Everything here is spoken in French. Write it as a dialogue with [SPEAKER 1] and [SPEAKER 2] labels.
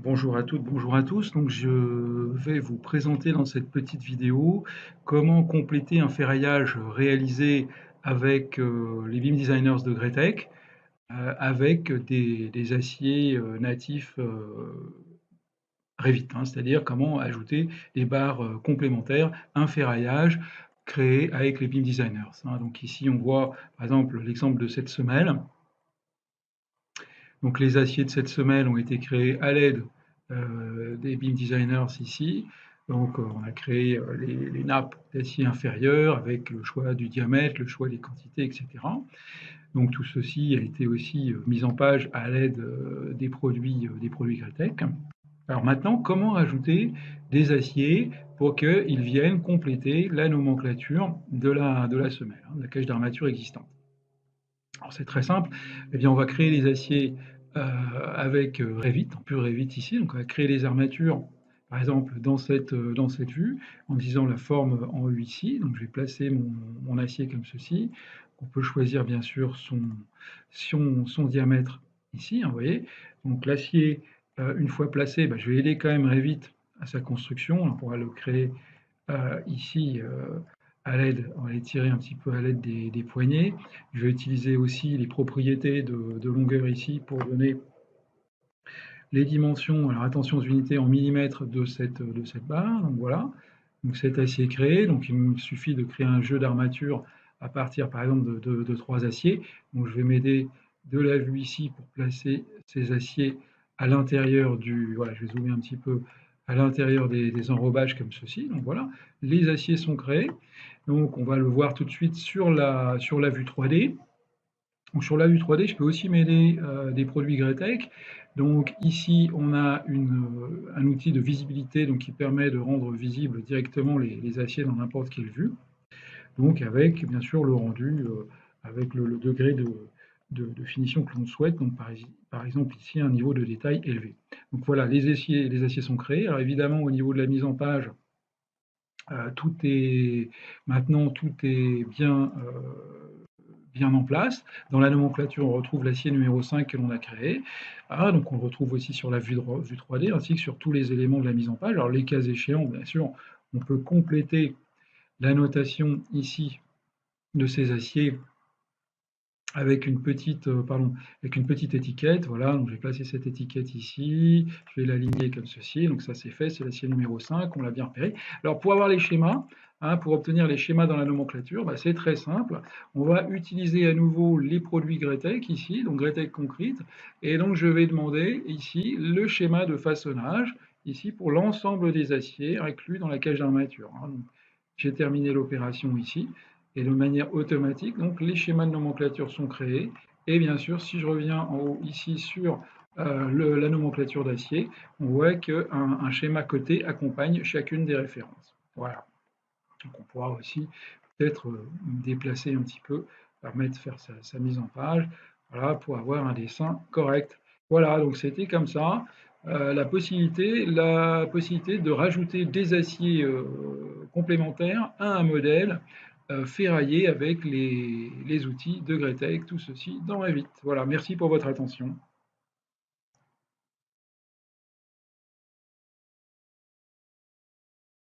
[SPEAKER 1] Bonjour à toutes, bonjour à tous. Donc, je vais vous présenter dans cette petite vidéo comment compléter un ferraillage réalisé avec les BIM Designers de Gretec avec des aciers natifs Revit, hein, c'est-à-dire comment ajouter des barres complémentaires, un ferraillage créé avec les BIM Designers, hein. Donc ici, on voit par exemple l'exemple de cette semelle. Donc les aciers de cette semelle ont été créés à l'aide des BIM Designers ici. Donc on a créé les nappes d'acier inférieur avec le choix du diamètre, le choix des quantités, etc. Donc tout ceci a été aussi mis en page à l'aide des produits Gretec. Alors maintenant, comment ajouter des aciers pour qu'ils viennent compléter la nomenclature de la semelle, hein, de la cage d'armature existante? Alors c'est très simple, eh bien on va créer les aciers avec Revit, en pur Revit ici, donc on va créer les armatures, par exemple dans cette vue, en disant la forme en U ici, donc je vais placer mon acier comme ceci, on peut choisir bien sûr son diamètre ici, hein, vous voyez, donc l'acier, une fois placé, bah, je vais aider quand même Revit à sa construction, on pourra le créer ici à l'aide, on va les tirer un petit peu à l'aide des poignées. Je vais utiliser aussi les propriétés de longueur ici pour donner les dimensions, alors attention aux unités en millimètres de cette barre, donc voilà. Donc cet acier est créé, donc il me suffit de créer un jeu d'armature à partir par exemple de 3 aciers. Donc je vais m'aider de la vue ici pour placer ces aciers à l'intérieur du, voilà, je vais zoomer un petit peu, à l'intérieur des enrobages comme ceci. Donc voilà, les aciers sont créés. Donc on va le voir tout de suite sur la vue 3D. Donc sur la vue 3D, je peux aussi mêler des produits Gretec. Donc ici, on a un outil de visibilité donc, qui permet de rendre visibles directement les aciers dans n'importe quelle vue. Donc avec bien sûr le rendu, avec le degré de finition que l'on souhaite. Donc par exemple ici, un niveau de détail élevé. Donc voilà, les aciers sont créés. Alors évidemment, au niveau de la mise en page, tout est maintenant tout est bien en place. Dans la nomenclature, on retrouve l'acier numéro 5 que l'on a créé. Ah, donc on le retrouve aussi sur la vue 3D ainsi que sur tous les éléments de la mise en page. Alors les cas échéants, bien sûr, on peut compléter la notation ici de ces aciers avec avec une petite étiquette. Voilà, donc je vais placer cette étiquette ici, je vais l'aligner comme ceci. Donc ça c'est fait, c'est l'acier numéro 5, on l'a bien repéré. Alors pour avoir les schémas, hein, pour obtenir les schémas dans la nomenclature, bah, c'est très simple. On va utiliser à nouveau les produits Gretec ici, donc Gretec Concrete, et donc je vais demander ici le schéma de façonnage ici pour l'ensemble des aciers inclus dans la cage d'armature, hein. J'ai terminé l'opération ici et de manière automatique, donc les schémas de nomenclature sont créés. Et bien sûr, si je reviens en haut ici sur la nomenclature d'acier, on voit qu'un schéma coté accompagne chacune des références. Voilà. Donc on pourra aussi peut-être déplacer un petit peu, permettre de faire sa mise en page, voilà, pour avoir un dessin correct. Voilà, donc c'était comme ça. La possibilité de rajouter des aciers complémentaires à un modèle ferraillé avec les outils de Gretec, tout ceci dans Revit. Voilà, merci pour votre attention.